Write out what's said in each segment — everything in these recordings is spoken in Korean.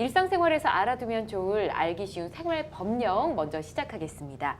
일상생활에서 알아두면 좋을 알기 쉬운 생활 법령 먼저 시작하겠습니다.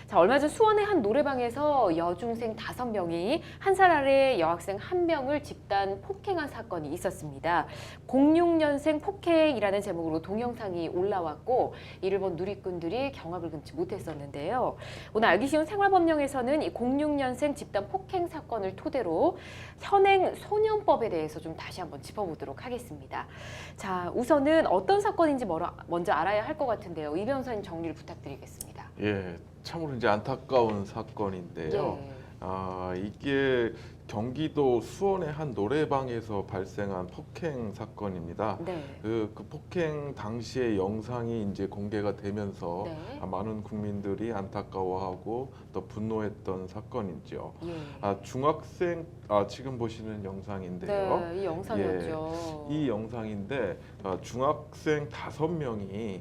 자, 얼마 전 수원의 한 노래방에서 여중생 5명이 1살 아래 여학생 1명을 집단 폭행한 사건이 있었습니다. 06년생 폭행이라는 제목으로 동영상이 올라왔고 이를 본 누리꾼들이 경악을 금치 못했었는데요. 오늘 알기 쉬운 생활법령에서는 이 06년생 집단 폭행 사건을 토대로 현행 소년법에 대해서 좀 다시 한번 짚어보도록 하겠습니다. 자, 우선은 어떤 사건인지 먼저 알아야 할 것 같은데요. 이 변호사님 정리를 부탁드리겠습니다. 예, 참으로 이제 안타까운 사건인데요. 예. 이게 경기도 수원의 한 노래방에서 발생한 폭행 사건입니다. 네. 그 폭행 당시의 영상이 이제 공개가 되면서 네. 많은 국민들이 안타까워하고 또 분노했던 사건이죠. 예. 중학생, 지금 보시는 영상인데요. 네, 이 영상이었죠. 이 영상인데 중학생 5명이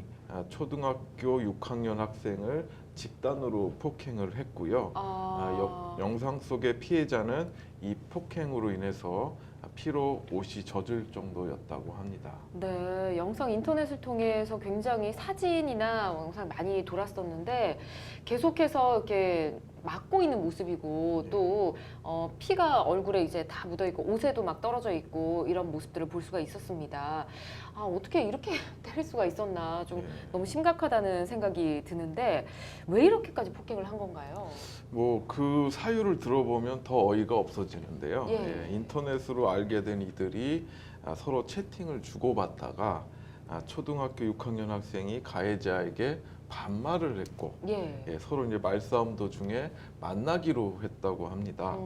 초등학교 6학년 학생을 집단으로 폭행을 했고요. 영상 속의 피해자는 이 폭행으로 인해서 피로 옷이 젖을 정도였다고 합니다. 네, 영상 인터넷을 통해서 굉장히 사진이나 영상 많이 돌았었는데 계속해서 이렇게 맞고 있는 모습이고 네. 또 피가 얼굴에 이제 다 묻어 있고 옷에도 막 떨어져 있고 이런 모습들을 볼 수가 있었습니다. 어떻게 이렇게 때릴 수가 있었나 좀 너무 심각하다는 생각이 드는데 왜 이렇게까지 폭행을 한 건가요? 뭐 그 사유를 들어보면 더 어이가 없어지는데요. 예. 인터넷으로 알게 된 이들이 서로 채팅을 주고받다가 초등학교 6학년 학생이 가해자에게 반말을 했고 서로 이제 말싸움 도중에 만나기로 했다고 합니다.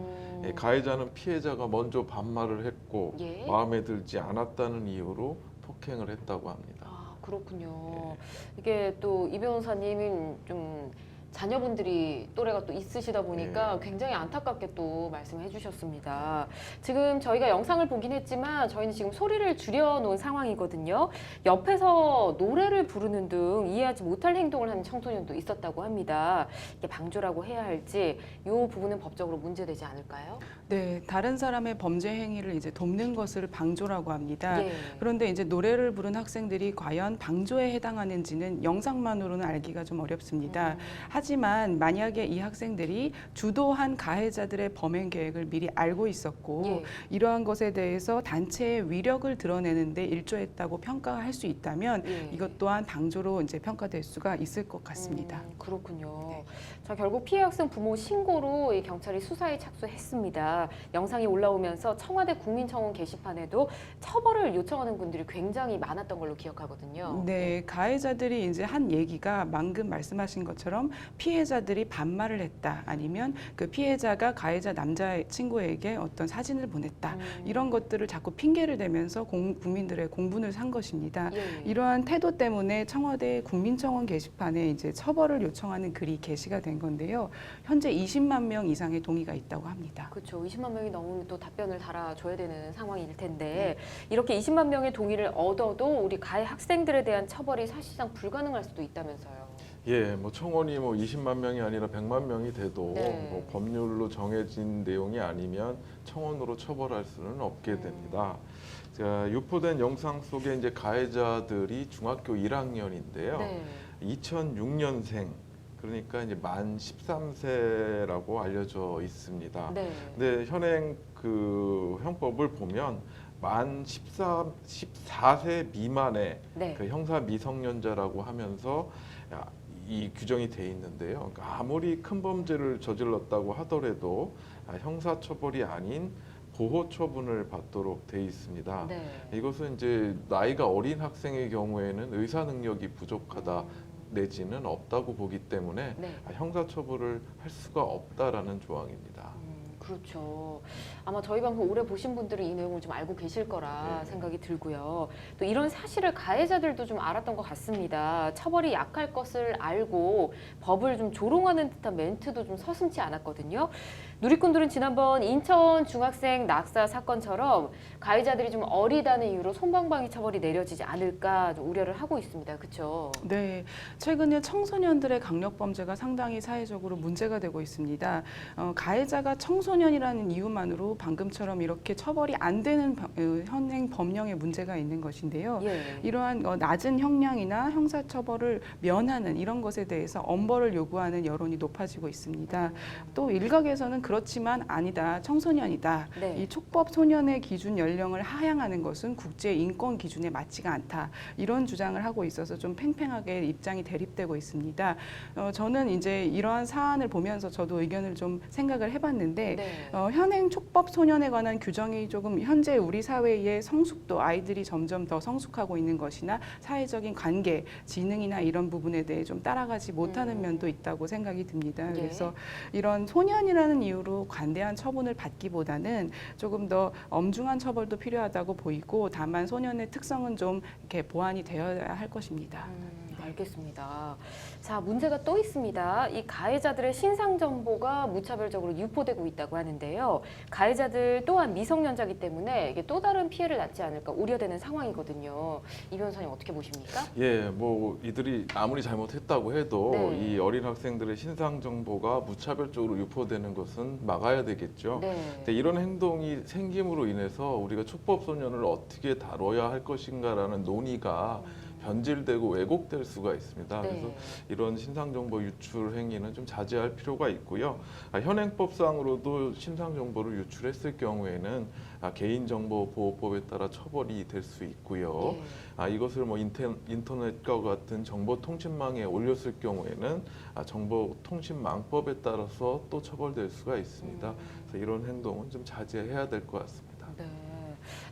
가해자는 피해자가 먼저 반말을 했고 마음에 들지 않았다는 이유로 폭행을 했다고 합니다. 그렇군요. 이게 또 이 변호사님은 좀 자녀분들이 또래가 또 있으시다 보니까 굉장히 안타깝게 또 말씀해 주셨습니다. 지금 저희가 영상을 보긴 했지만 저희는 지금 소리를 줄여놓은 상황이거든요. 옆에서 노래를 부르는 등 이해하지 못할 행동을 하는 청소년도 있었다고 합니다. 이게 방조라고 해야 할지 이 부분은 법적으로 문제되지 않을까요? 네, 다른 사람의 범죄 행위를 이제 돕는 것을 방조라고 합니다. 예. 그런데 이제 노래를 부른 학생들이 과연 방조에 해당하는지는 영상만으로는 알기가 좀 어렵습니다. 하지만 만약에 이 학생들이 주도한 가해자들의 범행 계획을 미리 알고 있었고 이러한 것에 대해서 단체의 위력을 드러내는데 일조했다고 평가할 수 있다면 이것 또한 방조로 이제 평가될 수가 있을 것 같습니다. 그렇군요. 네. 자, 결국 피해 학생 부모 신고로 이 경찰이 수사에 착수했습니다. 영상이 올라오면서 청와대 국민청원 게시판에도 처벌을 요청하는 분들이 굉장히 많았던 걸로 기억하거든요. 네, 가해자들이 이제 한 얘기가 방금 말씀하신 것처럼 피해자들이 반말을 했다, 아니면 그 피해자가 가해자 남자친구에게 어떤 사진을 보냈다, 이런 것들을 자꾸 핑계를 대면서 국민들의 공분을 산 것입니다. 이러한 태도 때문에 청와대 국민청원 게시판에 이제 처벌을 요청하는 글이 게시가 된 건데요. 현재 20만 명 이상의 동의가 있다고 합니다. 그렇죠. 20만 명이 넘으면 또 답변을 달아줘야 되는 상황일 텐데 이렇게 20만 명의 동의를 얻어도 우리 가해 학생들에 대한 처벌이 사실상 불가능할 수도 있다면서요. 예, 뭐 청원이 뭐 20만 명이 아니라 100만 명이 돼도 뭐 법률로 정해진 내용이 아니면 청원으로 처벌할 수는 없게 됩니다. 자, 유포된 영상 속에 이제 가해자들이 중학교 1학년인데요. 2006년생, 그러니까 이제 만 13세라고 알려져 있습니다. 근데 현행 그 형법을 보면 만 14세 미만의 그 형사 미성년자라고 하면서 이 규정이 돼 있는데요. 그러니까 아무리 큰 범죄를 저질렀다고 하더라도 형사처벌이 아닌 보호 처분을 받도록 돼 있습니다. 이것은 이제 나이가 어린 학생의 경우에는 의사 능력이 부족하다 내지는 없다고 보기 때문에 형사처벌을 할 수가 없다라는 조항입니다. 그렇죠. 아마 저희 방송 오래 보신 분들은 이 내용을 좀 알고 계실 거라 생각이 들고요. 또 이런 사실을 가해자들도 좀 알았던 것 같습니다. 처벌이 약할 것을 알고 법을 좀 조롱하는 듯한 멘트도 좀 서슴지 않았거든요. 누리꾼들은 지난번 인천 중학생 낙사 사건처럼 가해자들이 좀 어리다는 이유로 솜방망이 처벌이 내려지지 않을까 좀 우려를 하고 있습니다. 그렇죠? 네, 최근에 청소년들의 강력 범죄가 상당히 사회적으로 문제가 되고 있습니다. 가해자가 청소년 청소년이라는 이유만으로 방금처럼 이렇게 처벌이 안 되는 현행 법령에 문제가 있는 것인데요. 예. 이러한 낮은 형량이나 형사처벌을 면하는 이런 것에 대해서 엄벌을 요구하는 여론이 높아지고 있습니다. 또 일각에서는 그렇지만 아니다, 청소년이다. 네. 이 촉법 소년의 기준 연령을 하향하는 것은 국제 인권 기준에 맞지가 않다. 이런 주장을 하고 있어서 좀 팽팽하게 입장이 대립되고 있습니다. 저는 이제 이러한 사안을 보면서 저도 의견을 좀 생각을 해봤는데 네. 현행 촉법 소년에 관한 규정이 조금 현재 우리 사회의 성숙도, 아이들이 점점 더 성숙하고 있는 것이나 사회적인 관계, 지능이나 이런 부분에 대해 좀 따라가지 못하는 면도 있다고 생각이 듭니다. 예. 그래서 이런 소년이라는 이유로 관대한 처분을 받기보다는 조금 더 엄중한 처벌도 필요하다고 보이고, 다만 소년의 특성은 좀 이렇게 보완이 되어야 할 것입니다. 알겠습니다. 자, 문제가 또 있습니다. 이 가해자들의 신상 정보가 무차별적으로 유포되고 있다고 하는데요. 가해자들 또한 미성년자이기 때문에 이게 또 다른 피해를 낳지 않을까 우려되는 상황이거든요. 이 변호사님 어떻게 보십니까? 예, 뭐 이들이 아무리 잘못했다고 해도 네. 이 어린 학생들의 신상 정보가 무차별적으로 유포되는 것은 막아야 되겠죠. 네. 근데 이런 행동이 생김으로 인해서 우리가 촉법 소년을 어떻게 다뤄야 할 것인가라는 논의가 변질되고 왜곡될 수가 있습니다. 네. 그래서 이런 신상정보 유출 행위는 좀 자제할 필요가 있고요. 현행법상으로도 신상정보를 유출했을 경우에는 개인정보보호법에 따라 처벌이 될 수 있고요. 이것을 뭐 인터넷과 같은 정보통신망에 올렸을 경우에는 정보통신망법에 따라서 또 처벌될 수가 있습니다. 그래서 이런 행동은 좀 자제해야 될 것 같습니다. 네.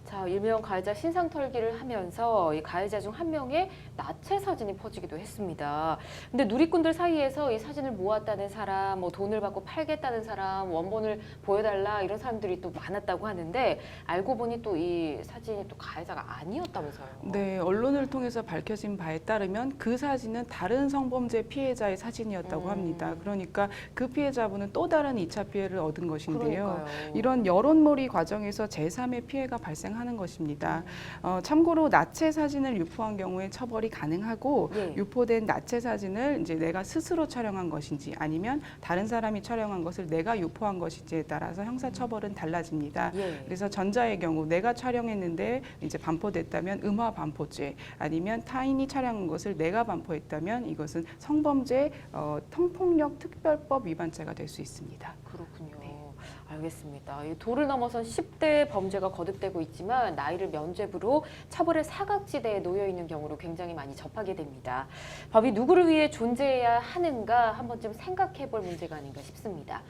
자, 일명 가해자 신상 털기를 하면서 이 가해자 중 한 명의 나체 사진이 퍼지기도 했습니다. 근데 누리꾼들 사이에서 이 사진을 모았다는 사람, 뭐 돈을 받고 팔겠다는 사람, 원본을 보여달라 이런 사람들이 또 많았다고 하는데 알고 보니 또 이 사진이 또 가해자가 아니었다면서요. 네, 언론을 통해서 밝혀진 바에 따르면 그 사진은 다른 성범죄 피해자의 사진이었다고 합니다. 그러니까 그 피해자분은 또 다른 2차 피해를 얻은 것인데요. 그러니까요. 이런 여론몰이 과정에서 제3의 피해가 발생하는 것입니다. 참고로 나체 사진을 유포한 경우에 처벌이 가능하고, 예. 유포된 나체 사진을 이제 내가 스스로 촬영한 것인지 아니면 다른 사람이 촬영한 것을 내가 유포한 것인지에 따라서 형사처벌은 달라집니다. 예. 그래서 전자의 경우 내가 촬영했는데 이제 반포됐다면 음화 반포죄, 아니면 타인이 촬영한 것을 내가 반포했다면 이것은 성범죄 성폭력 특별법 위반죄가 될 수 있습니다. 그렇군요. 네. 알겠습니다. 이 도를 넘어선 10대 범죄가 거듭되고 있지만 나이를 면죄부로 처벌의 사각지대에 놓여 있는 경우로 굉장히 많이 접하게 됩니다. 법이 누구를 위해 존재해야 하는가 한 번쯤 생각해 볼 문제가 아닌가 싶습니다.